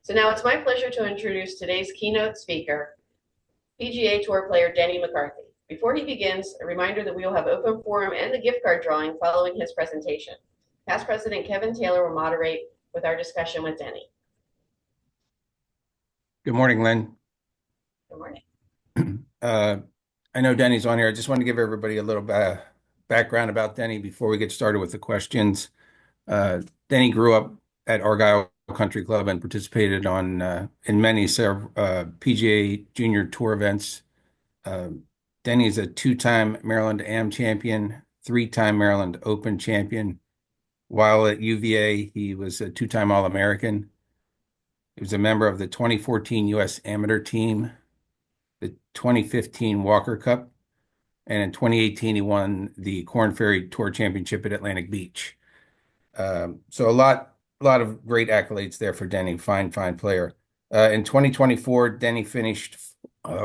So now it's my pleasure to introduce today's keynote speaker, PGA Tour player Denny McCarthy. Before he begins, a reminder that we will have open forum and the gift card drawing following his presentation. Past President Kevin Taylor will moderate with our discussion with Denny. Good morning, Lynn. Good morning. I know Denny's on here. I just want to give everybody a little background about Denny before we get started with the questions. Denny grew up at Argyle Country Club and participated in many PGA Junior Tour events. Denny is a two-time Maryland Am champion, three-time Maryland Open champion. While at UVA, he was a two-time All-American. He was a member of the 2014 U.S. Amateur team, the 2015 Walker Cup, and in 2018 he won the Korn Ferry Tour Championship at Atlantic Beach. So a lot of great accolades there for Denny. Fine player. In 2024, Denny finished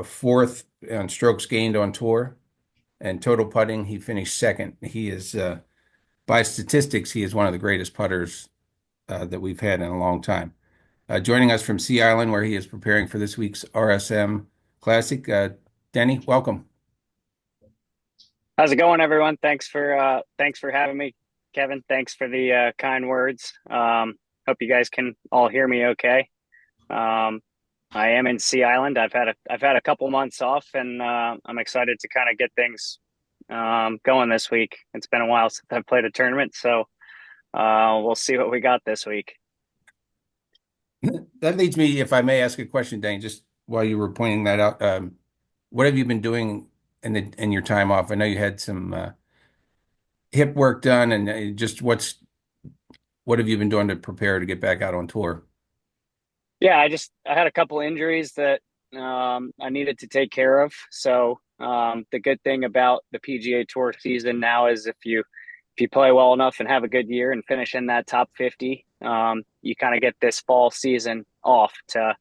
fourth on strokes gained on tour, and total putting he finished second. He is by statistics he is one of the greatest putters that we've had in a long time. Joining us from Sea Island, where he is preparing for this week's RSM Classic. Denny, welcome. How's it going, everyone? Thanks for having me, Kevin. Thanks for the kind words. Hope you guys can all hear me okay. I am in Sea Island. I've had a couple months off, and I'm excited to kind of get things going this week. It's been a while since I've played a tournament, so we'll see what we got this week. That leads me, if I may ask a question, Dane, just while you were pointing that out. What have you been doing in your time off? I know you had some hip work done, and just what have you been doing to prepare to get back out on tour? Yeah, I had a couple injuries that I needed to take care of. So the good thing about the PGA Tour season now is if you play well enough and have a good year and finish in that top 50, you kind of get this fall season off to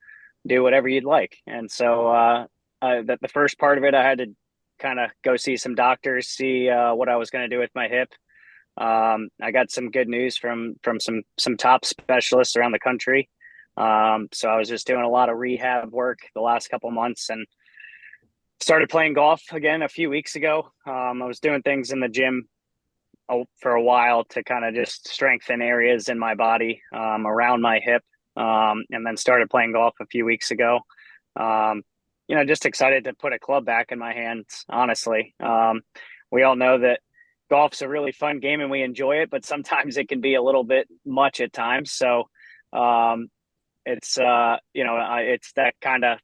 do whatever you'd like. And so the first part of it, I had to kind of go see some doctors, see what I was going to do with my hip. I got some good news from some top specialists around the country. So I was just doing a lot of rehab work the last couple months and started playing golf again a few weeks ago. I was doing things in the gym for a while to kind of just strengthen areas in my body around my hip, and then started playing golf a few weeks ago. Just excited to put a club back in my hands, honestly. We all know that golf's a really fun game and we enjoy it, but sometimes it can be a little bit much at times. So it's that kind of,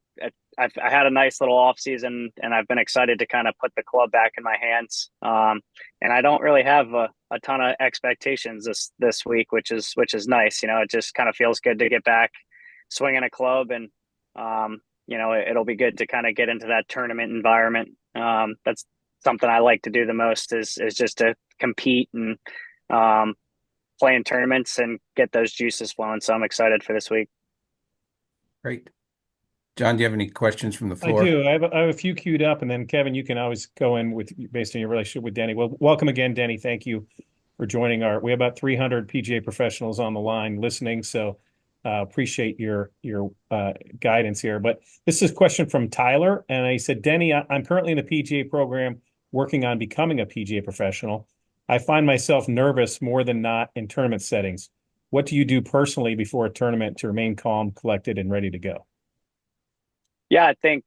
I had a nice little off season, and I've been excited to kind of put the club back in my hands. And I don't really have a ton of expectations this week, which is nice. It just kind of feels good to get back swinging a club, and it'll be good to kind of get into that tournament environment. That's something I like to do the most is just to compete and play in tournaments and get those juices flowing. So I'm excited for this week. Great. John, do you have any questions from the floor? I do. I have a few queued up, and then Kevin, you can always go in with based on your relationship with Denny. Well, welcome again, Denny. Thank you for joining we have about 300 PGA professionals on the line listening, so appreciate your guidance here. But this is a question from Tyler, and he said, Denny, I'm currently in the PGA program working on becoming a PGA professional. I find myself nervous more than not in tournament settings. What do you do personally before a tournament to remain calm, collected, and ready to go? Yeah, I think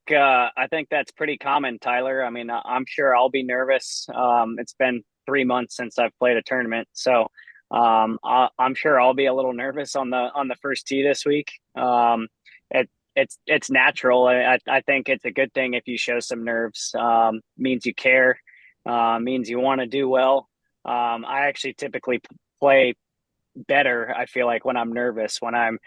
that's pretty common, Tyler. I mean, I'm sure I'll be nervous. It's been 3 months since I've played a tournament, so I'm sure I'll be a little nervous on the first tee this week. It's natural. I think it's a good thing if you show some nerves. Means you care. Means you want to do well. I actually typically play better, I feel like, when I'm nervous, when I'm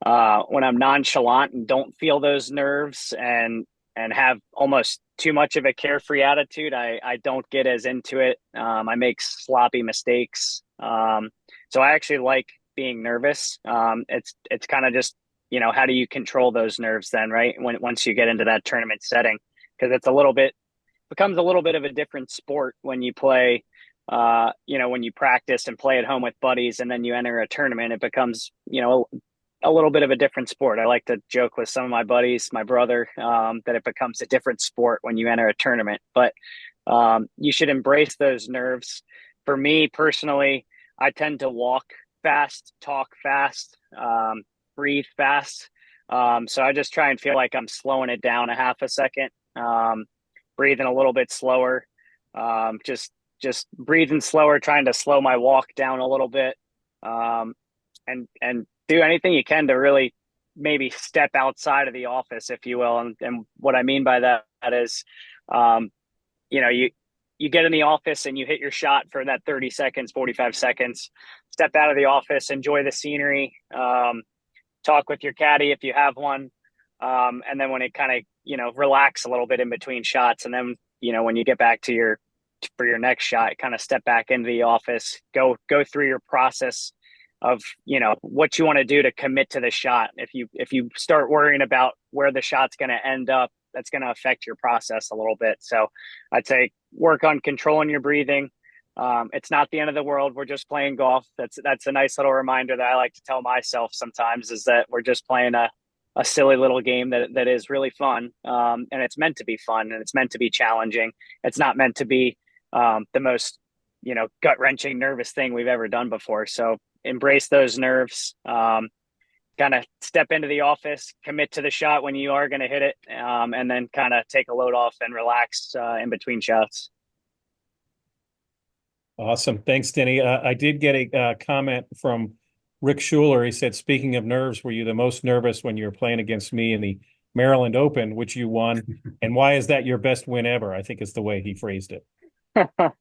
nonchalant and don't feel those nerves and have almost too much of a carefree attitude. I don't get as into it. I make sloppy mistakes. So I actually like being nervous. It's kind of just, how do you control those nerves then, right? Once you get into that tournament setting, because becomes a little bit of a different sport when you play, when you practice and play at home with buddies and then you enter a tournament, it becomes, a little bit of a different sport. I like to joke with some of my buddies, my brother, that it becomes a different sport when you enter a tournament. But you should embrace those nerves. For me personally, I tend to walk fast, talk fast, breathe fast. So I just try and feel like I'm slowing it down a half a second, breathing a little bit slower, just breathing slower, trying to slow my walk down a little bit, and do anything you can to really maybe step outside of the office, if you will. And what I mean by that is, you get in the office and you hit your shot for that 30 seconds, 45 seconds, step out of the office, enjoy the scenery, talk with your caddy if you have one. And then when it kind of, relax a little bit in between shots. And then, when you get back to for your next shot, kind of step back into the office, go through your process of, what you want to do to commit to the shot. If you start worrying about where the shot's going to end up, that's going to affect your process a little bit. So I'd say work on controlling your breathing. It's not the end of the world. We're just playing golf. That's a nice little reminder that I like to tell myself sometimes, is that we're just playing a silly little game that is really fun. And it's meant to be fun, and it's meant to be challenging. It's not meant to be the most, gut wrenching, nervous thing we've ever done before. So embrace those nerves. Kind of step into the office, commit to the shot when you are going to hit it, and then kind of take a load off and relax in between shots. Awesome. Thanks, Denny. I did get a comment from Rick Schuler. He said, speaking of nerves, were you the most nervous when you were playing against me in the Maryland Open, which you won? And why is that your best win ever? I think is the way he phrased it. I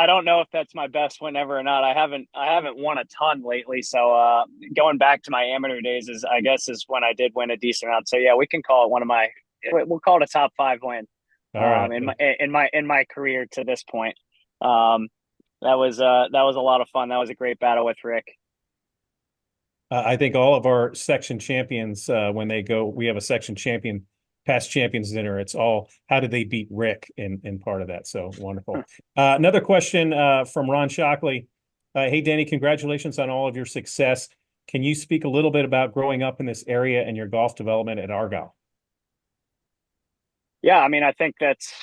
don't know if that's my best win ever or not. I haven't won a ton lately. So going back to my amateur days is when I did win a decent amount. So yeah, we can call it we'll call it a top 5 win. All right. In my career to this point. That was a lot of fun. That was a great battle with Rick. I think all of our section champions, when they go, we have a section champion, past champions dinner. It's all, how did they beat Rick in part of that? So wonderful. Another question from Ron Shockley. Hey, Danny, congratulations on all of your success. Can you speak a little bit about growing up in this area and your golf development at Argyle? Yeah, I mean, I think that's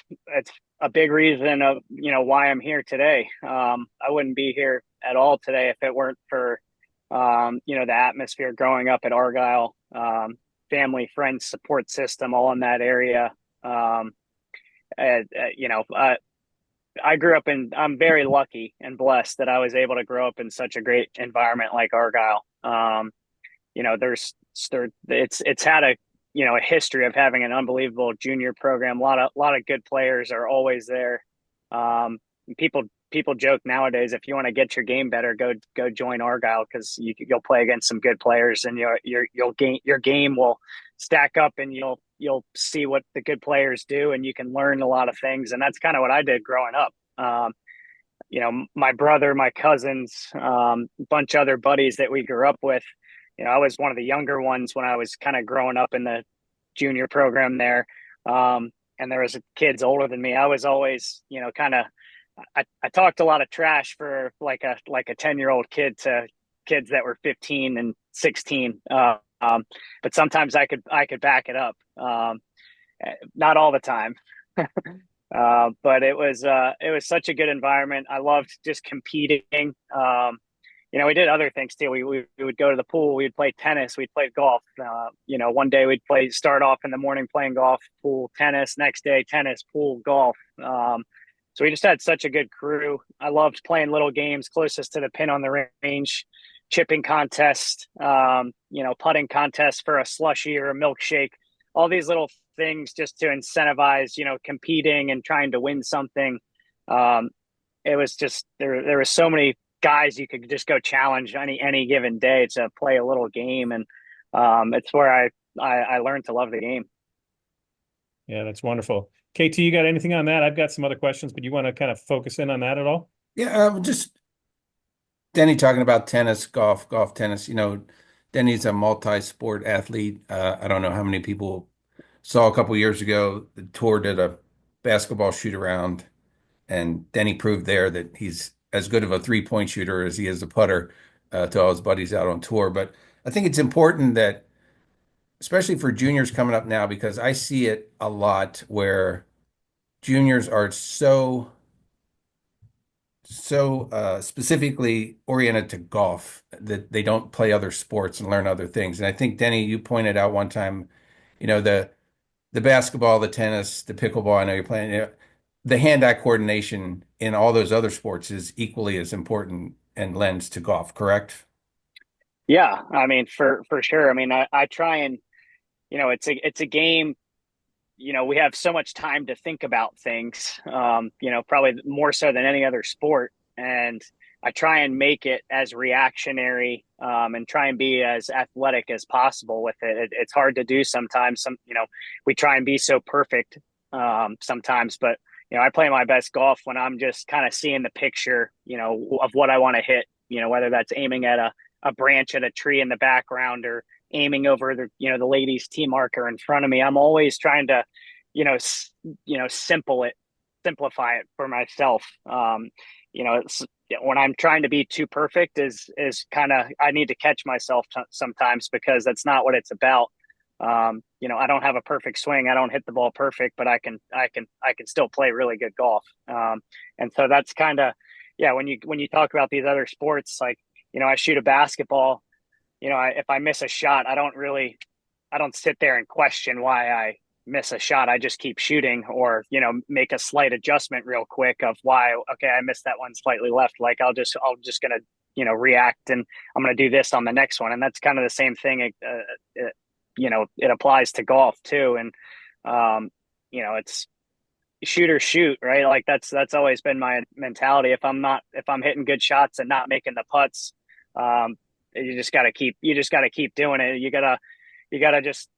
a big reason of, why I'm here today. I wouldn't be here at all today if it weren't for, the atmosphere growing up at Argyle, family, friends, support system, all in that area. I grew up I'm very lucky and blessed that I was able to grow up in such a great environment like Argyle. It's had a history of having an unbelievable junior program. A lot of good players are always there. People joke nowadays, if you want to get your game better, go join Argyle, because you'll play against some good players, and your game will stack up, and you'll see what the good players do, and you can learn a lot of things. And that's kind of what I did growing up. My brother, my cousins, a bunch of other buddies that we grew up with. I was one of the younger ones when I was kind of growing up in the junior program there. And there was kids older than me. I was always, I talked a lot of trash for like a 10-year-old kid to kids that were 15 and 16. But sometimes I could back it up. Not all the time. But it was such a good environment. I loved just competing. We did other things too. We would go to the pool. We'd play tennis. We'd play golf. One day we'd start off in the morning playing golf, pool, tennis. Next day, tennis, pool, golf. So we just had such a good crew. I loved playing little games closest to the pin on the range, chipping contest, putting contest for a slushie or a milkshake. All these little things just to incentivize, competing and trying to win something. It was just there were so many guys you could just go challenge any given day to play a little game, and it's where I learned to love the game. Yeah, that's wonderful. KT, you got anything on that? I've got some other questions, but you want to kind of focus in on that at all? Yeah, just Denny talking about tennis, golf, tennis. Denny's a multi-sport athlete. I don't know how many people saw a couple years ago, the tour did a basketball shoot around, and Denny proved there that he's as good of a 3-point shooter as he is a putter. to all his buddies out on tour. But I think it's important that, especially for juniors coming up now, because I see it a lot where juniors are so specifically oriented to golf that they don't play other sports and learn other things. And I think, Denny, you pointed out one time, the basketball, the tennis, the pickleball, I know you're playing, the hand-eye coordination in all those other sports is equally as important and lends to golf, correct? Yeah, I mean, for sure. I mean, I try and, it's a game. We have so much time to think about things, probably more so than any other sport. And I try and make it as reactionary, and try and be as athletic as possible with it. It's hard to do sometimes. We try and be so perfect, sometimes, but, I play my best golf when I'm just kind of seeing the picture, of what I want to hit, whether that's aiming at a branch at a tree in the background or aiming over the ladies tee marker in front of me. I'm always trying to, simplify it for myself. It's when I'm trying to be too perfect is kind of, I need to catch myself sometimes, because that's not what it's about. I don't have a perfect swing. I don't hit the ball perfect, but I can still play really good golf. And so that's kind of, yeah, when you talk about these other sports, like, I shoot a basketball, if I miss a shot, I don't sit there and question why I miss a shot. I just keep shooting, or, make a slight adjustment real quick of why, okay, I missed that one slightly left. Like I'll just gonna, react, and I'm going to do this on the next one. And that's kind of the same thing. It applies to golf too. And, it's shoot or shoot, right? Like that's always been my mentality. If I'm hitting good shots and not making the putts, you just got to keep doing it. You gotta just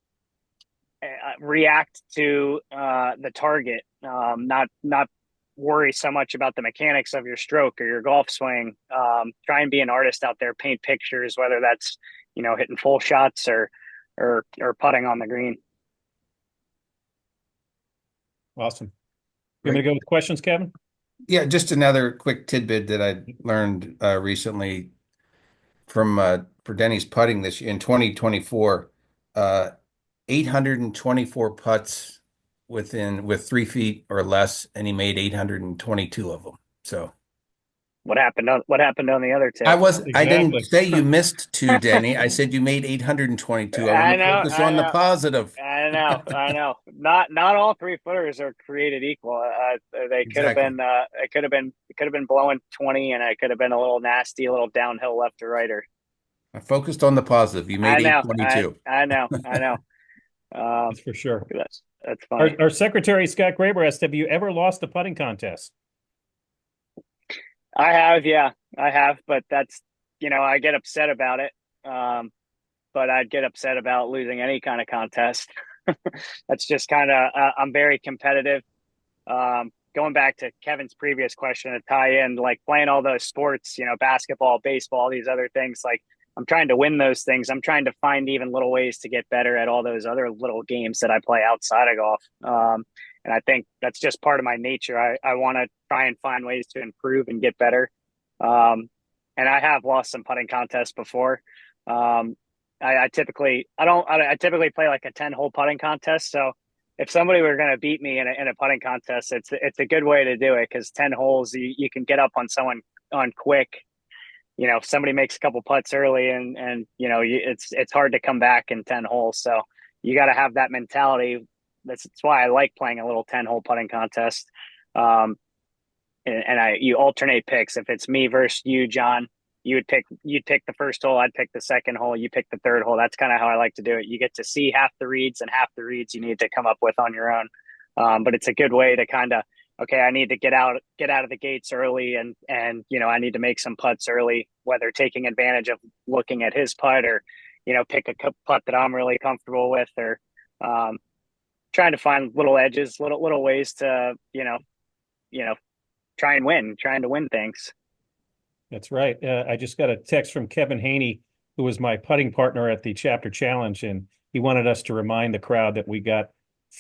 react to the target, not worry so much about the mechanics of your stroke or your golf swing. Try and be an artist out there, paint pictures, whether that's, hitting full shots or putting on the green. Awesome. You want me to go with questions, Kevin? Yeah, just another quick tidbit that I learned recently for Denny's putting this year in 2024, 824 putts with 3 feet or less, and he made 822 of them. So what happened on the other tip? I didn't say you missed two, Denny. I said you made 822. I want to focus on the positive. I know. Not all 3-footers are created equal. They could have been. It could have been blowing 20, and it could have been a little nasty, a little downhill left or right. I focused on the positive. You made 822. I know. That's for sure. That's fine. Our secretary, Scott Graber, asked, have you ever lost a putting contest? I have, yeah, I have, but that's, I get upset about it. But I'd get upset about losing any kind of contest. That's just kind of, I'm very competitive. Going back to Kevin's previous question to tie in, like playing all those sports, basketball, baseball, these other things, like I'm trying to win those things. I'm trying to find even little ways to get better at all those other little games that I play outside of golf. And I think that's just part of my nature. I want to try and find ways to improve and get better. And I have lost some putting contests before. I typically play like a 10-hole putting contest. So if somebody were going to beat me in a putting contest, it's a good way to do it, because 10 holes, you can get up on someone on quick. If somebody makes a couple putts early and it's hard to come back in 10 holes. So you got to have that mentality. That's why I like playing a little 10-hole putting contest. And you alternate picks. If it's me versus you, John, you'd pick the first hole. I'd pick the second hole. You pick the third hole. That's kind of how I like to do it. You get to see half the reads, and half the reads you need to come up with on your own. But it's a good way to kind of, okay, I need to get out of the gates early, and I need to make some putts early, whether taking advantage of looking at his putt, or pick a putt that I'm really comfortable with, or trying to find little edges, little ways to trying to win things. That's right. I just got a text from Kevin Haney, who was my putting partner at the chapter challenge, and he wanted us to remind the crowd that we got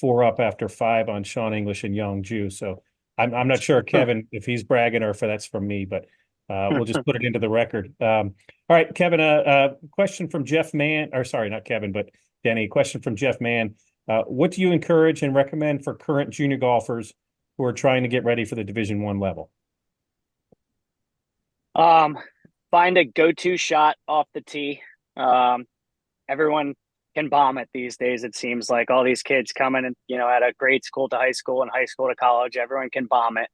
4 up after 5 on Sean English and Yang Ju. So I'm not sure, Kevin, if he's bragging or if that's from me, but We'll just put it into the record. All right, Kevin, question from Jeff Mann, or sorry, not Kevin, but Denny, a question from Jeff Mann. What do you encourage and recommend for current junior golfers who are trying to get ready for the Division I level? Find a go-to shot off the tee. Everyone can bomb it these days. It seems like all these kids coming and, at a grade school to high school and high school to college, everyone can bomb it.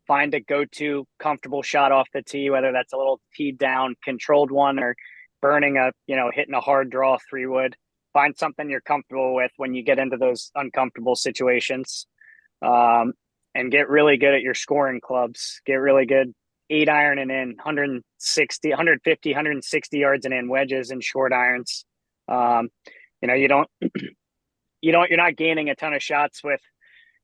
Find a go-to comfortable shot off the tee, whether that's a little tee down controlled one or burning hitting a hard draw 3-wood. Find something you're comfortable with when you get into those uncomfortable situations. And get really good at your scoring clubs. Get really good 8-iron and in 160, 150, 160 yards and in wedges and short irons. You're not gaining a ton of shots with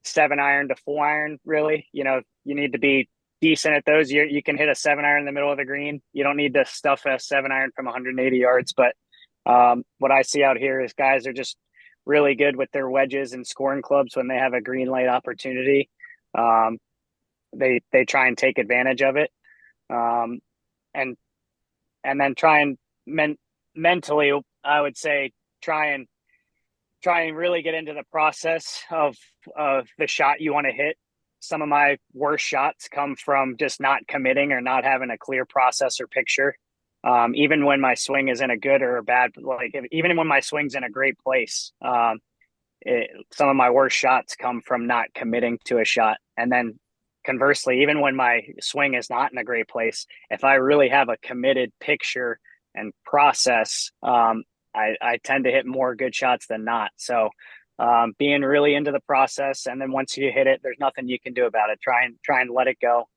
7-iron to 4-iron, really. You need to be decent at those. You can hit a 7-iron in the middle of the green. You don't need to stuff a 7-iron from 180 yards. But what I see out here is guys are just really good with their wedges and scoring clubs when they have a green light opportunity. They try and take advantage of it, and then try and mentally, I would say, try and really get into the process of the shot you want to hit. Some of my worst shots come from just not committing or not having a clear process or picture. Even when my swing is in a good or a bad, even when my swing's in a great place, some of my worst shots come from not committing to a shot. And then conversely, even when my swing is not in a great place, if I really have a committed picture and process, I tend to hit more good shots than not. So being really into the process, and then once you hit it, there's nothing you can do about it. Try and let it go.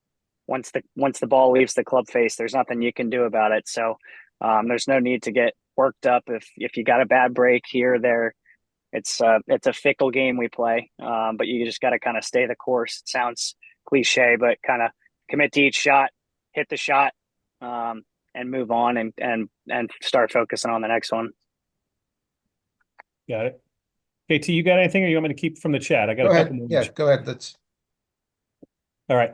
Once the ball leaves the club face, there's nothing you can do about it. So there's no need to get worked up if you got a bad break here or there. It's a fickle game we play, but you just got to kind of stay the course. It sounds cliche, but kind of commit to each shot, hit the shot, and move on and start focusing on the next one. Got it. KT, you got anything, or you want me to keep from the chat? I got a couple more. Yeah, go ahead. All right.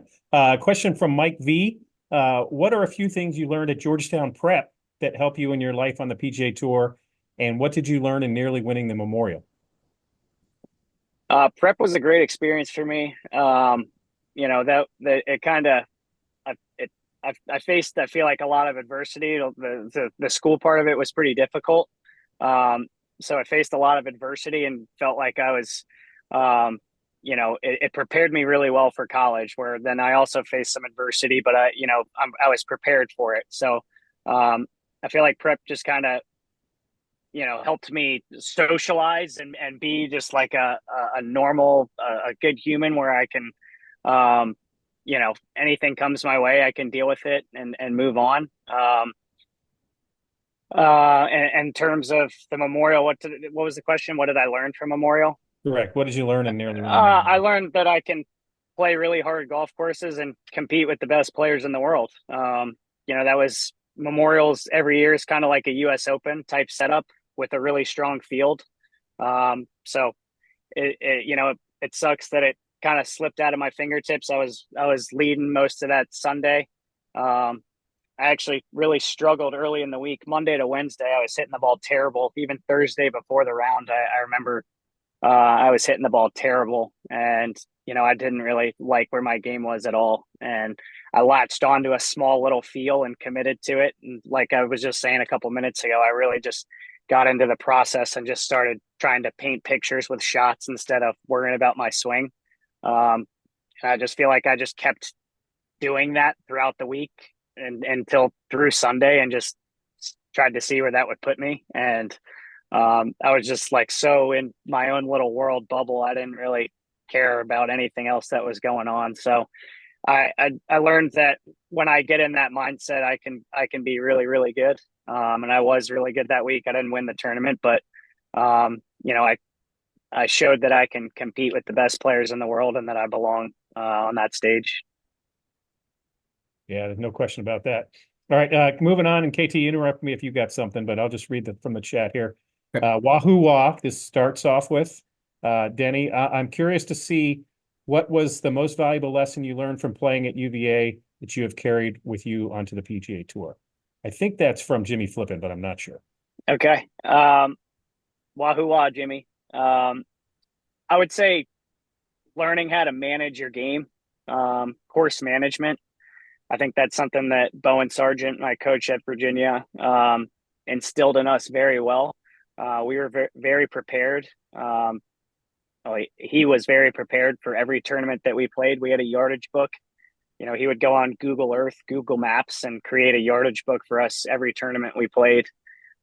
Question from Mike V. What are a few things you learned at Georgetown Prep that help you in your life on the PGA Tour? And what did you learn in nearly winning the Memorial? Prep was a great experience for me. It kind of, I faced, I feel like, a lot of adversity. The school part of it was pretty difficult. So I faced a lot of adversity and felt like I was, it prepared me really well for college, where then I also faced some adversity, but I was prepared for it. So I feel like prep just kind of, helped me socialize and be just like a normal, a good human, where I can, anything comes my way, I can deal with it and move on. And in terms of the Memorial, what was the question? What did I learn from Memorial? Correct. What did you learn in nearly winning? I learned that I can play really hard golf courses and compete with the best players in the world. That was Memorials every year is kind of like a U.S. Open type setup with a really strong field. So it sucks that it kind of slipped out of my fingertips. I was leading most of that Sunday. I actually really struggled early in the week. Monday to Wednesday, I was hitting the ball terrible. Even Thursday before the round, I remember I was hitting the ball terrible, and I didn't really like where my game was at all. And I latched onto a small little feel and committed to it. And like I was just saying a couple minutes ago, I really just got into the process and just started trying to paint pictures with shots instead of worrying about my swing. And I just feel like I just kept doing that throughout the week and until through Sunday, and just tried to see where that would put me. And I was just like so in my own little world bubble. I didn't really care about anything else that was going on. So I learned that when I get in that mindset, I can be really, really good. And I was really good that week. I didn't win the tournament, but I showed that I can compete with the best players in the world and that I belong on that stage. Yeah, there's no question about that. All right, moving on, and KT, interrupt me if you got something, but I'll just read from the chat here. Wahoo Wah, this starts off with, Denny, I'm curious to see what was the most valuable lesson you learned from playing at UVA that you have carried with you onto the PGA Tour? I think that's from Jimmy Flippin, but I'm not sure. Okay. Wahoo wah, Jimmy. I would say learning how to manage your game, course management. I think that's something that Bowen Sargent, my coach at Virginia, instilled in us very well. We were very prepared. He was very prepared for every tournament that we played. We had a yardage book. He would go on Google Earth, Google Maps, and create a yardage book for us every tournament we played.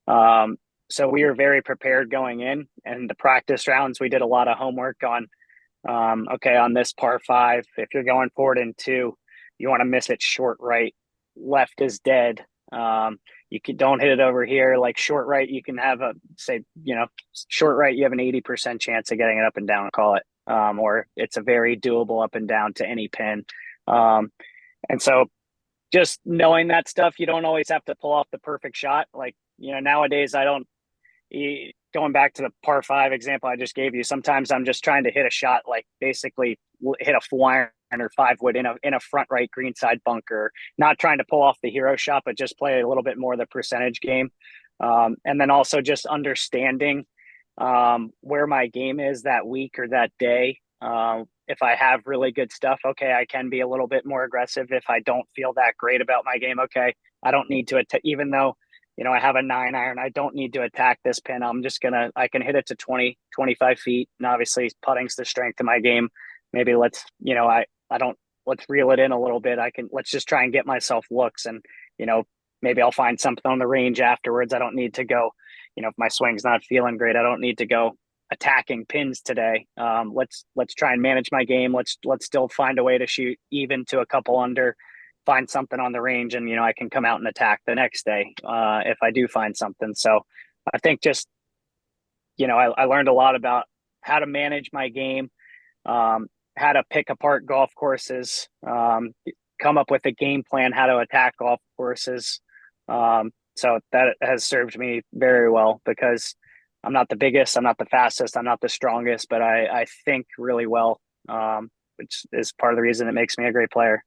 So we were very prepared going in. And the practice rounds, we did a lot of homework on, okay, on this par 5, if you're going forward in 2, you want to miss it short right. Left is dead. Don't hit it over here. Like short right, you can have short right, you have an 80% chance of getting it up and down, call it. Or it's a very doable up and down to any pin. And so just knowing that stuff, you don't always have to pull off the perfect shot. Like, nowadays going back to the par 5 example I just gave you, sometimes I'm just trying to hit a shot, like basically hit a 4-iron or 5-wood in a front right greenside bunker, not trying to pull off the hero shot, but just play a little bit more of the percentage game. And then also just understanding where my game is that week or that day. If I have really good stuff, okay, I can be a little bit more aggressive. If I don't feel that great about my game, okay, I don't need to, even though, I have a 9-iron, I don't need to attack this pin. I can hit it to 20, 25 feet. And obviously putting's the strength of my game. Maybe let's reel it in a little bit. Let's just try and get myself looks, and, maybe I'll find something on the range afterwards. I don't need to go, if my swing's not feeling great, I don't need to go attacking pins today. Let's try and manage my game. Let's still find a way to shoot even to a couple under, find something on the range, and I can come out and attack the next day if I do find something. So I think just I learned a lot about how to manage my game, how to pick apart golf courses, come up with a game plan how to attack golf courses. So that has served me very well, because I'm not the biggest, I'm not the fastest, I'm not the strongest, but I think really well, which is part of the reason it makes me a great player.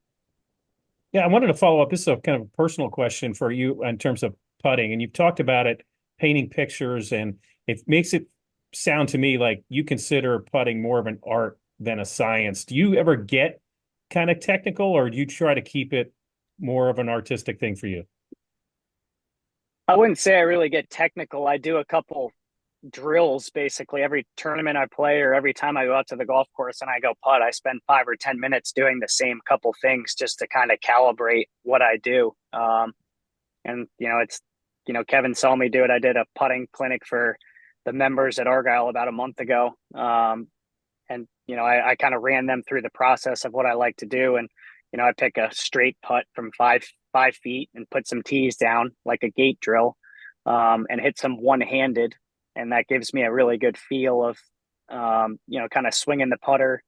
Yeah, I wanted to follow up. This is a kind of a personal question for you in terms of putting, and you've talked about it, painting pictures, and it makes it sound to me like you consider putting more of an art than a science. Do you ever get kind of technical, or do you try to keep it more of an artistic thing for you? I wouldn't say I really get technical. I do a couple drills basically every tournament I play, or every time I go out to the golf course and I go putt. I spend 5 or 10 minutes doing the same couple things just to kind of calibrate what I do. And Kevin saw me do it. I did a putting clinic for the members at Argyle about a month ago. And I kind of ran them through the process of what I like to do. And I pick a straight putt from 5 feet and put some tees down like a gate drill, and hit some one-handed. And that gives me a really good feel of, kind of swinging the putter.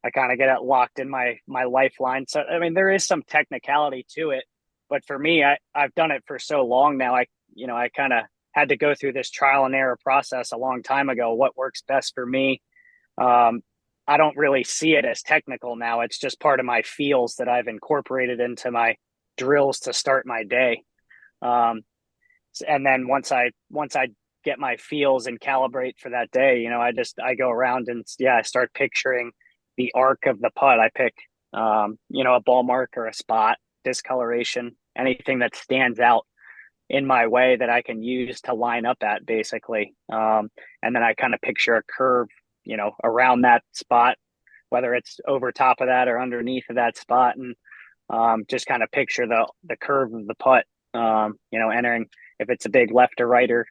I kind of get it locked in my lifeline. So, I mean, there is some technicality to it, but for me, I've done it for so long now. I kind of had to go through this trial and error process a long time ago. What works best for me? I don't really see it as technical now. It's just part of my feels that I've incorporated into my drills to start my day. And then once I get my feels and calibrate for that day, I go around and I start picturing the arc of the putt. I pick, a ball mark or a spot, discoloration, anything that stands out in my way that I can use to line up at, basically. And then I kind of picture a curve, around that spot, whether it's over top of that or underneath of that spot. And just kind of picture the curve of the putt, entering, if it's a big left or righter,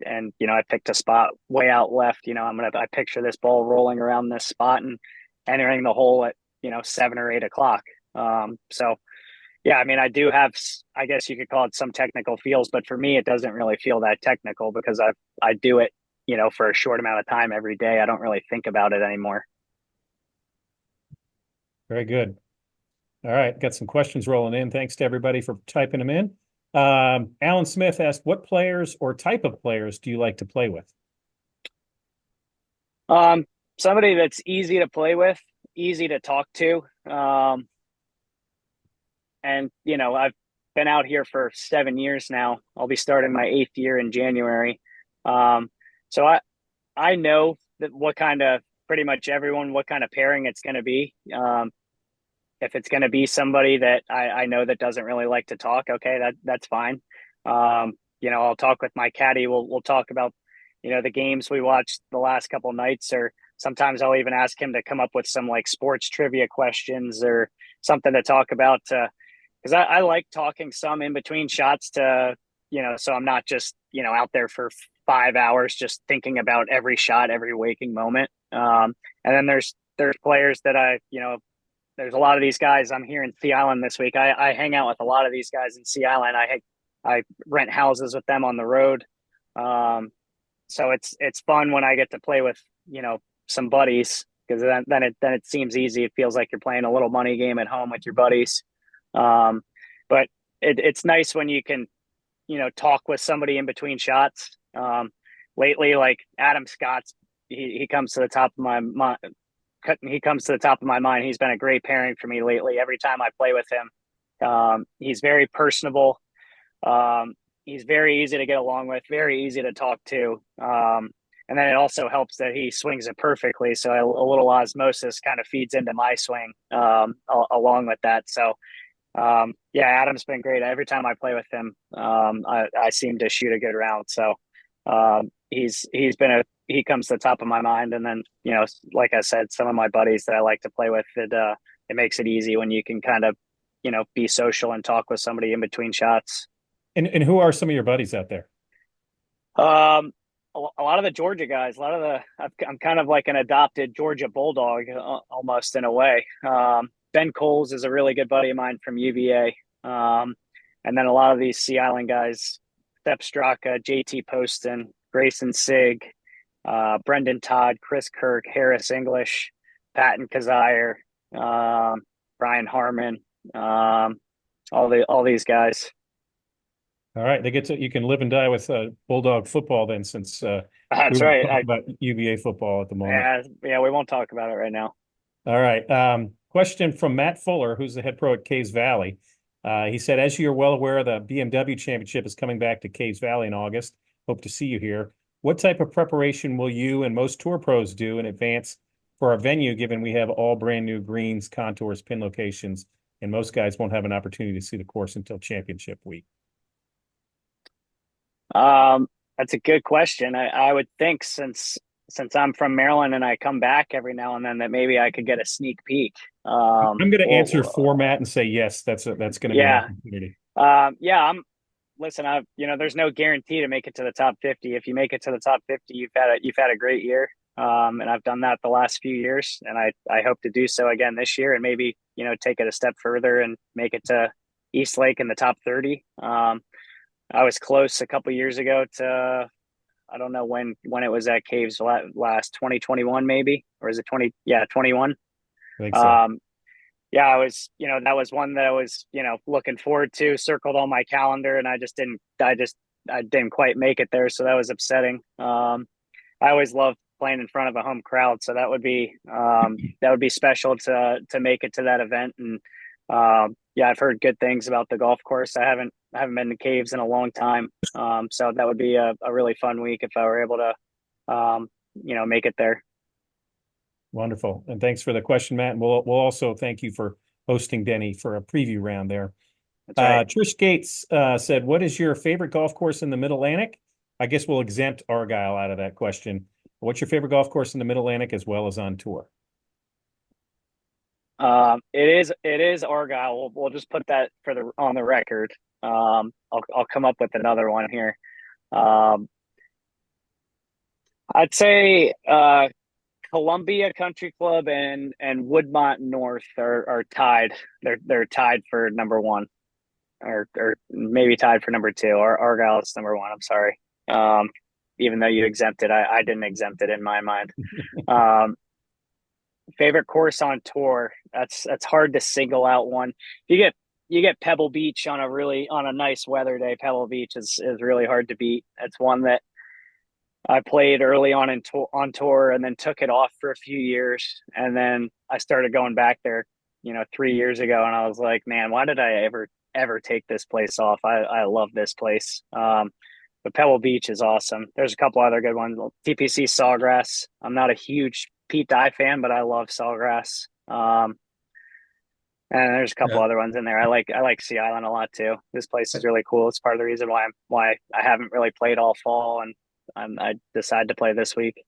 and I picked a spot way out left. I picture this ball rolling around this spot and entering the hole at 7 or 8 o'clock. So yeah, I mean, I do have, I guess you could call it some technical feels, but for me, it doesn't really feel that technical, because I do it for a short amount of time every day. I don't really think about it anymore. Very good. All right, got some questions rolling in. Thanks to everybody for typing them in. Alan Smith asked, what players or type of players do you like to play with? Somebody that's easy to play with, easy to talk to, and I've been out here for 7 years now. I'll be starting my 8th year in January. So I know that pretty much everyone, what kind of pairing it's going to be. If it's going to be somebody that I know that doesn't really like to talk, okay, that's fine. I'll talk with my caddy. We'll talk about, the games we watched the last couple of nights, or sometimes I'll even ask him to come up with some like sports trivia questions or something to talk about. Because I like talking some in between shots so I'm not just, out there for 5 hours just thinking about every shot, every waking moment. And then there's players that there's a lot of these guys. I'm here in Sea Island this week. I hang out with a lot of these guys in Sea Island. I rent houses with them on the road. So it's fun when I get to play with, some buddies, because then it seems easy. It feels like you're playing a little money game at home with your buddies. But it's nice when you can, talk with somebody in between shots. Lately, like Adam Scott's, he comes to the top of my mind. He comes to the top of my mind. He's been a great pairing for me lately. Every time I play with him, he's very personable. He's very easy to get along with, very easy to talk to. And then it also helps that he swings it perfectly. So a little osmosis kind of feeds into my swing along with that. So, Adam's been great. Every time I play with him, I seem to shoot a good round. So he comes to the top of my mind. And then, like I said, some of my buddies that I like to play with, it makes it easy when you can kind of, be social and talk with somebody in between shots. And who are some of your buddies out there? A lot of the Georgia guys, I'm kind of like an adopted Georgia Bulldog almost in a way. Ben Coles is a really good buddy of mine from UVA. And then a lot of these Sea Island guys, Step Straka, JT Poston, Grayson Sig, Brendan Todd, Chris Kirk, Harris English, Patton Kazire, Brian Harmon, all these guys. All right, you can live and die with Bulldog football then, since That's we were right. talking about UVA football at the moment. Yeah, we won't talk about it right now. All right. Question from Matt Fuller, who's the head pro at Caves Valley. He said, as you're well aware, the BMW Championship is coming back to Caves Valley in August. Hope to see you here. What type of preparation will you and most tour pros do in advance for our venue, given we have all brand new greens, contours, pin locations, and most guys won't have an opportunity to see the course until championship week? That's a good question. I would think since I'm from Maryland and I come back every now and then, that maybe I could get a sneak peek. I'm going to answer for Matt and say yes. That's going to be an opportunity. Listen, there's no guarantee to make it to the top 50. If you make it to the top 50, you've had a great year. And I've done that the last few years, and I hope to do so again this year, and maybe take it a step further and make it to East Lake in the top 30. I was close a couple years ago to, I don't know when it was at Caves last 2021 maybe, or is it 21? I think so. I was, that was one that I was, looking forward to, circled on my calendar, and I didn't quite make it there. So that was upsetting. I always love playing in front of a home crowd. So that would be special to make it to that event. And, I've heard good things about the golf course. I haven't been to Caves in a long time. So that would be a really fun week if I were able to, make it there. Wonderful. And thanks for the question, Matt. And we'll also thank you for hosting Denny for a preview round there. That's right. Trish Gates said, what is your favorite golf course in the Mid-Atlantic? I guess we'll exempt Argyle out of that question. What's your favorite golf course in the Mid-Atlantic as well as on tour? It is Argyle. We'll just put that on the record. I'll come up with another one here. I'd say Columbia Country Club and Woodmont North are tied. They're tied for number one, or maybe tied for number two. Or Argyle is number one. I'm sorry. Even though you exempted, I didn't exempt it in my mind. Favorite course on tour. That's hard to single out one. You get Pebble Beach on a nice weather day. Pebble Beach is really hard to beat. It's one that I played early on on tour and then took it off for a few years. And then I started going back there, 3 years ago, and I was like, man, why did I ever take this place off? I love this place. But Pebble Beach is awesome. There's a couple other good ones. TPC Sawgrass. I'm not a huge Pete Dye fan, but I love Sawgrass. And there's a couple Yeah. other ones in there. I like Sea Island a lot too. This place is really cool. It's part of the reason why I haven't really played all fall, and I decided to play this week.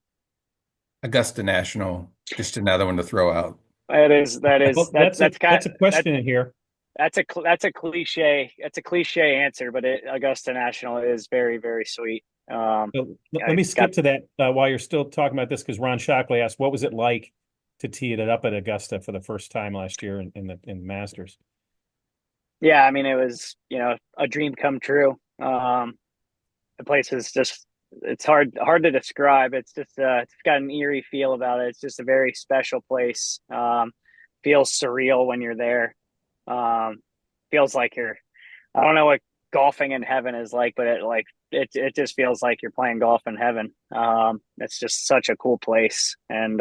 Augusta National, just another one to throw out. Well, that's a that question in here. that's a cliche. That's a cliche answer, but Augusta National is very, very sweet. So let me skip to that while you're still talking about this, because Ron Shockley asked, what was it like to tee it up at Augusta for the first time last year in the Masters? Yeah, I mean, it was, a dream come true. The place is just, it's hard to describe. It's just, it's got an eerie feel about it. It's just a very special place. Feels surreal when you're there. Feels like I don't know what golfing in heaven is like, but it just feels like you're playing golf in heaven. It's just such a cool place. And,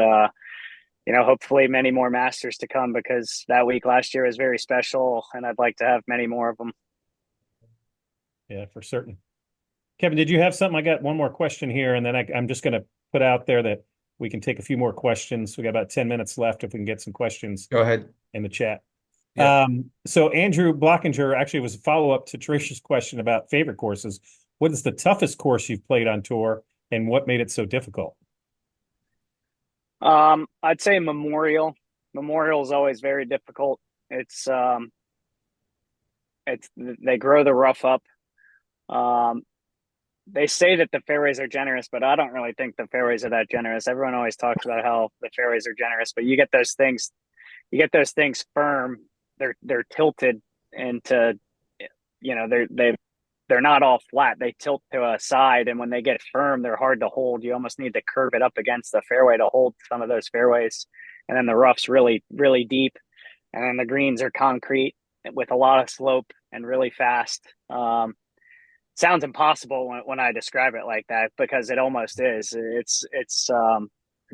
hopefully many more Masters to come, because that week last year was very special, and I'd like to have many more of them. Yeah, for certain. Kevin, did you have something? I got one more question here, and then I'm just going to put out there that we can take a few more questions. We got about 10 minutes left if we can get some questions. Go ahead. In the chat. Yeah. So Andrew Blockinger actually was a follow-up to Trish's question about favorite courses. What is the toughest course you've played on tour, and what made it so difficult? I'd say Memorial. Memorial is always very difficult. It's they grow the rough up. They say that the fairways are generous, but I don't really think the fairways are that generous. Everyone always talks about how the fairways are generous, but you get those things firm. They're tilted into, they're not all flat. They tilt to a side, and when they get firm, they're hard to hold. You almost need to curve it up against the fairway to hold some of those fairways. And then the rough's really, really deep, and then the greens are concrete with a lot of slope and really fast. Sounds impossible when I describe it like that, because it almost is. It's a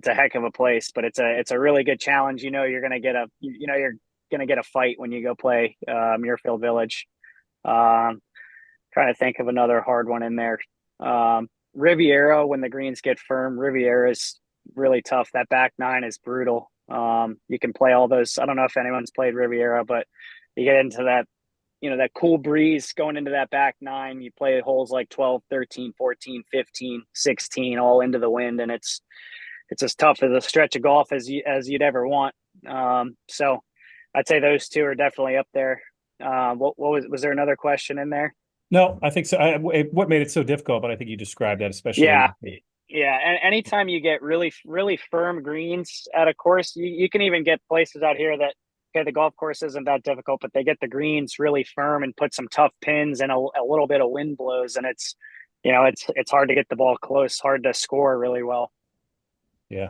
heck of a place, but it's a really good challenge. You're gonna get a fight when you go play Muirfield Village. Trying to think of another hard one in there. Riviera, when the greens get firm, Riviera is really tough. That back nine is brutal. You can play all those. I don't know if anyone's played Riviera, but you get into that, that cool breeze going into that back nine. You play holes like 12, 13, 14, 15, 16, all into the wind, and it's as tough as a stretch of golf as you'd ever want. So I'd say those two are definitely up there. What was there another question in there? No, I think so. What made it so difficult? But I think you described that, especially. Yeah. And anytime you get really, really firm greens at a course, you can even get places out here that, okay, the golf course isn't that difficult, but they get the greens really firm and put some tough pins, and a little bit of wind blows, and it's hard to get the ball close, hard to score really well. Yeah.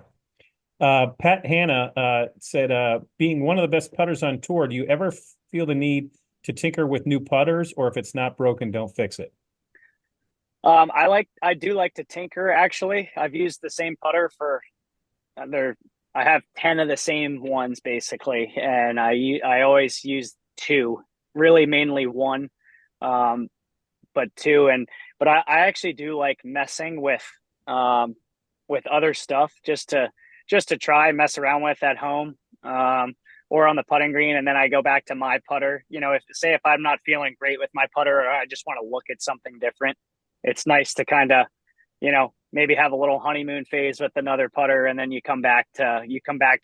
Pat Hanna said, being one of the best putters on tour, do you ever feel the need to tinker with new putters, or if it's not broken, don't fix it? I do like to tinker. Actually, I've used the same putter for I have 10 of the same ones basically, and I always use two, really mainly one, but two. But I actually do like messing with other stuff just to try mess around with at home. Or on the putting green, and then I go back to my putter. If I'm not feeling great with my putter, or I just want to look at something different, it's nice to kind of, maybe have a little honeymoon phase with another putter, and then you come back to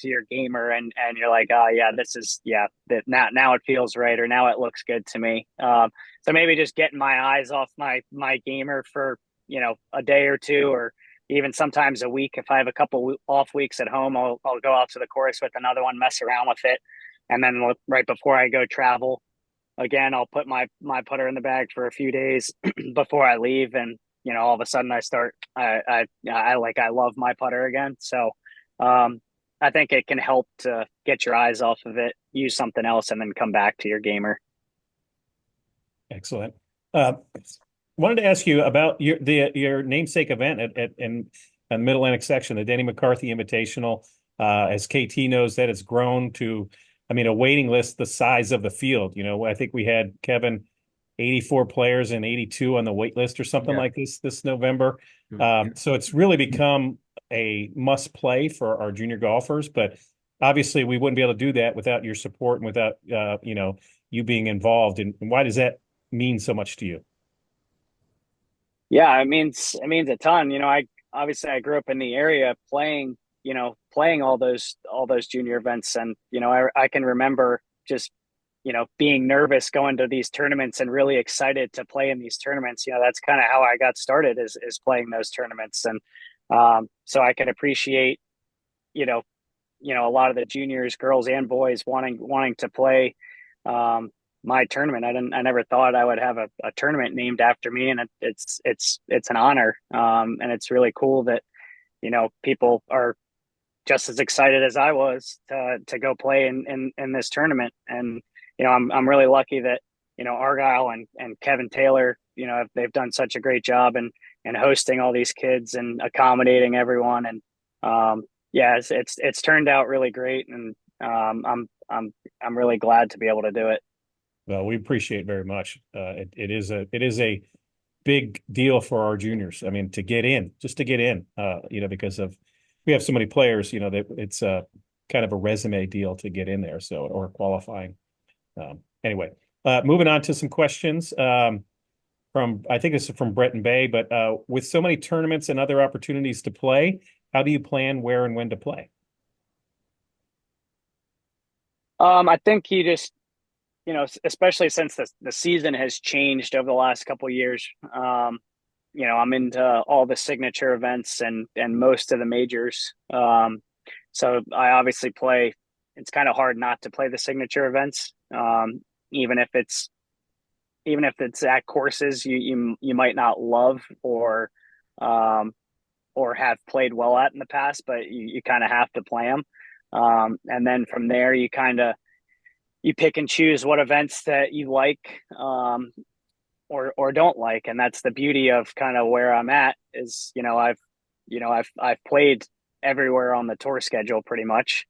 your gamer, and you're like, oh yeah, that now it feels right, or now it looks good to me. So maybe just getting my eyes off my gamer for a day or two, or even sometimes a week. If I have a couple off weeks at home, I'll go out to the course with another one, mess around with it. And then right before I go travel, again, I'll put my putter in the bag for a few days before I leave. And, all of a sudden I love my putter again. So I think it can help to get your eyes off of it, use something else, and then come back to your gamer. Excellent. Wanted to ask you about your namesake event in the Mid-Atlantic section, the Denny McCarthy Invitational. As KT knows, that it's grown to I mean, a waiting list the size of the field. I think we had, Kevin, 84 players and 82 on the wait list or something Yeah. like this November. Yeah. So it's really become a must play for our junior golfers, but obviously we wouldn't be able to do that without your support and without you being involved. And why does that mean so much to you? Yeah, it means a ton. I grew up in the area playing all those junior events, and I can remember just being nervous going to these tournaments and really excited to play in these tournaments. That's kind of how I got started is playing those tournaments, and so I can appreciate you know a lot of the juniors, girls and boys, wanting to play my tournament. I never thought I would have a tournament named after me, and it's an honor, and it's really cool that people are just as excited as I was to go play in this tournament. And I'm really lucky that Argyle and Kevin Taylor, they've done such a great job and hosting all these kids and accommodating everyone. And yeah, it's turned out really great, and I'm really glad to be able to do it. Well, we appreciate it very much. It is a big deal for our juniors. I mean, just to get in, because we have so many players, that it's kind of a resume deal to get in there. So, or qualifying. Anyway, moving on to some questions I think this is from Breton Bay, but with so many tournaments and other opportunities to play, how do you plan where and when to play? I think you just especially since the season has changed over the last couple of years. I'm into all the signature events and most of the majors. So I obviously play. It's kind of hard not to play the signature events, even if it's at courses you might not love or have played well at in the past, but you kind of have to play them. And then from there, you pick and choose what events that you like, or don't like. And that's the beauty of kind of where I'm at is, I've played everywhere on the tour schedule pretty much.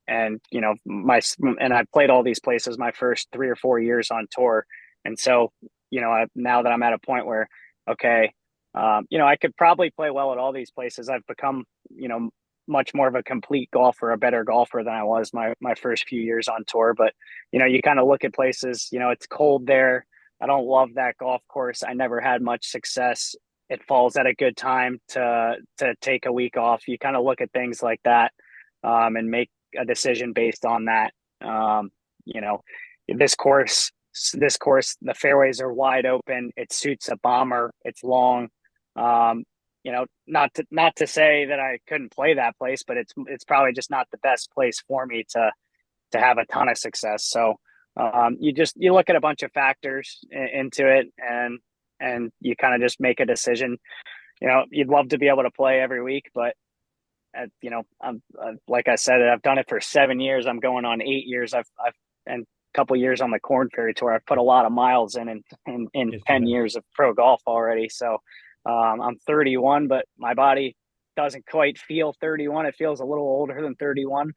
And I've played all these places my first 3 or 4 years on tour. And so, now that I'm at a point where, okay, I could probably play well at all these places. I've become, much more of a complete golfer, a better golfer than I was my first few years on tour. But, you kind of look at places, it's cold there. I don't love that golf course. I never had much success. It falls at a good time to take a week off. You kind of look at things like that, and make a decision based on that. You know, this course, the fairways are wide open. It suits a bomber. It's long. Not to say that I couldn't play that place, but it's probably just not the best place for me to have a ton of success. So you look at a bunch of factors into it, and you kind of just make a decision. You'd love to be able to play every week, but I'm like I said, I've done it for 7 years. I'm going on 8 years. I've and a couple of years on the Corn Ferry Tour. I've put a lot of miles in 10 years of pro golf already. So I'm 31, but my body doesn't quite feel 31. It feels a little older than 31.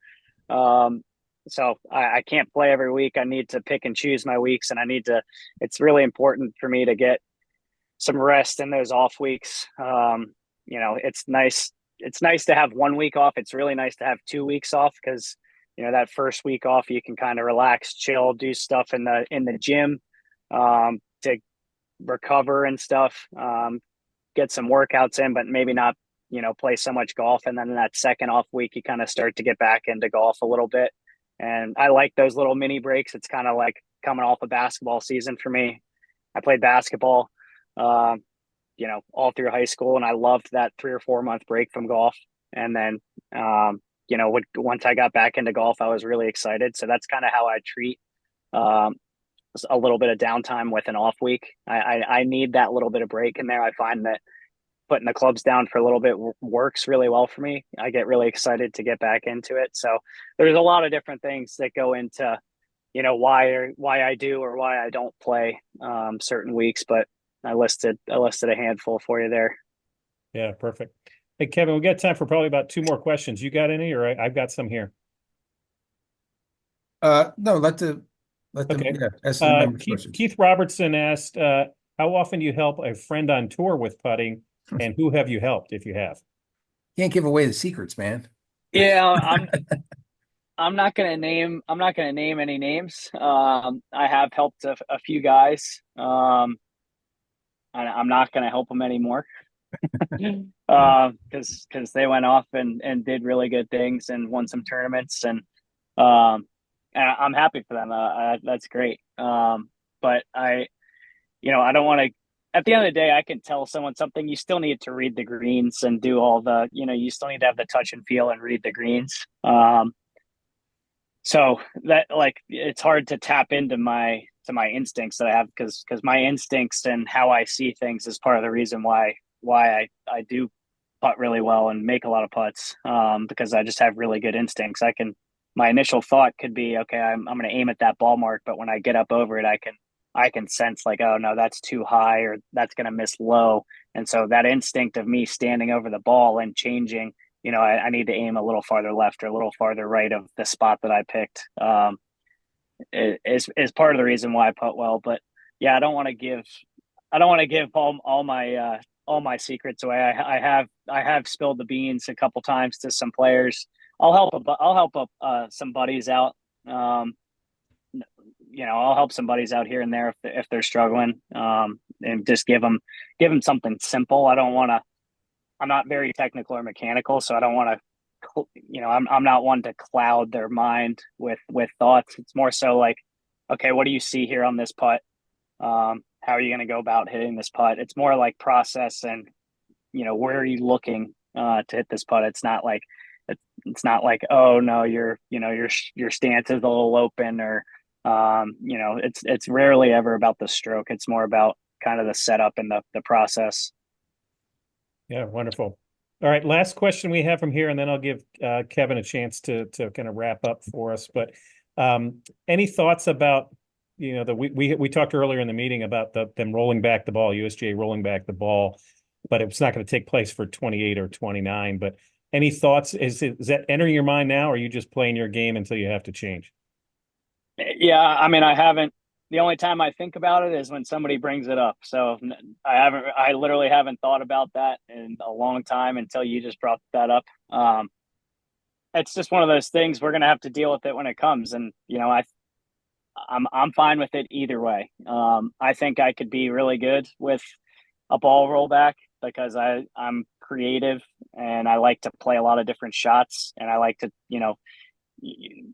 So I can't play every week. I need to pick and choose my weeks, and it's really important for me to get some rest in those off weeks. It's nice. It's nice to have 1 week off. It's really nice to have 2 weeks off because, that first week off, you can kind of relax, chill, do stuff in the gym, to recover and stuff, get some workouts in, but maybe not, play so much golf. And then in that second off week, you kind of start to get back into golf a little bit. And I like those little mini breaks. It's kind of like coming off a basketball season for me. I played basketball, all through high school, and I loved that 3 or 4 month break from golf. And then, once I got back into golf, I was really excited. So that's kind of how I treat a little bit of downtime with an off week. I need that little bit of break in there. I find that putting the clubs down for a little bit works really well for me. I get really excited to get back into it. So there's a lot of different things that go into, why I do or why I don't play certain weeks, but I listed a handful for you there. Yeah, perfect. Hey, Kevin, we got time for probably about 2 more questions. You got any, or I've got some here. No, let them, Okay. yeah, ask the members Keith, questions. Keith Robertson asked, how often do you help a friend on tour with putting, and who have you helped if you have? Can't give away the secrets, man. Yeah, I'm not gonna name any names. I have helped a few guys. I'm not gonna help them anymore. Because they went off and did really good things and won some tournaments, and I'm happy for them. That's great. But I don't want to. At the end of the day, I can tell someone something. You still need to read the greens and do all the. You still need to have the touch and feel and read the greens. So that like it's hard to tap into my instincts that I have because my instincts and how I see things is part of the reason why I do putt really well and make a lot of putts, because I just have really good instincts. My initial thought could be, okay, I'm going to aim at that ball mark, but when I get up over it, I can sense like, oh no, that's too high or that's going to miss low. And so that instinct of me standing over the ball and changing, I need to aim a little farther left or a little farther right of the spot that I picked, is part of the reason why I putt well. But yeah, I don't want to give all my secrets away. I have spilled the beans a couple times to some players. I'll help some buddies out. I'll help some buddies out here and there if they're struggling, and just give them something simple. I'm not very technical or mechanical, so I don't want to, I'm not one to cloud their mind with thoughts. It's more so like, okay, what do you see here on this putt? How are you going to go about hitting this putt? It's more like process and, where are you looking to hit this putt? It's not like, oh no, your stance is a little open or, it's rarely ever about the stroke. It's more about kind of the setup and the process. Yeah, wonderful. All right, last question we have from here, and then I'll give Kevin a chance to kind of wrap up for us. But any thoughts about, we talked earlier in the meeting about them rolling back the ball, USGA rolling back the ball, but it's not going to take place for 28 or 29. But any thoughts? Is that entering your mind now, or are you just playing your game until you have to change? Yeah, I mean, I haven't. The only time I think about it is when somebody brings it up. So I literally haven't thought about that in a long time until you just brought that up. It's just one of those things we're going to have to deal with it when it comes. And, I'm fine with it either way. I think I could be really good with a ball rollback because I'm creative and I like to play a lot of different shots and I like to,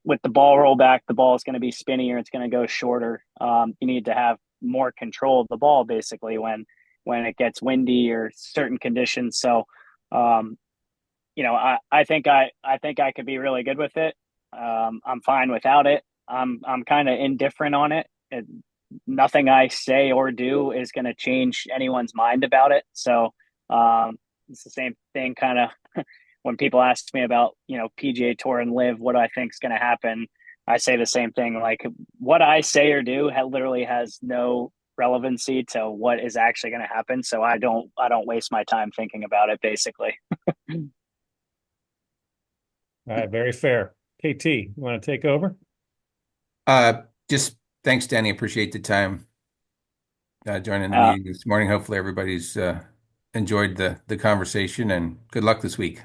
with the ball rollback, the ball is going to be spinnier. It's going to go shorter. You need to have more control of the ball basically when it gets windy or certain conditions. So, I think I could be really good with it. I'm fine without it. I'm kind of indifferent on it. Nothing I say or do is going to change anyone's mind about it. So, it's the same thing kind of when people ask me about, PGA Tour and Live, what I think is going to happen. I say the same thing. Like what I say or do literally has no relevancy to what is actually going to happen. So I don't waste my time thinking about it basically. All right, very fair. KT, you want to take over? Just thanks, Danny. Appreciate the time joining the meeting this morning. Hopefully everybody's enjoyed the conversation and good luck this week.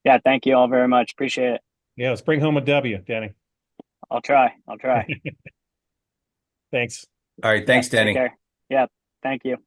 Yeah, thank you all very much. Appreciate it. Yeah, let's bring home a W, Danny. I'll try. Thanks. All right, thanks, Danny. Take care. Yeah, thank you.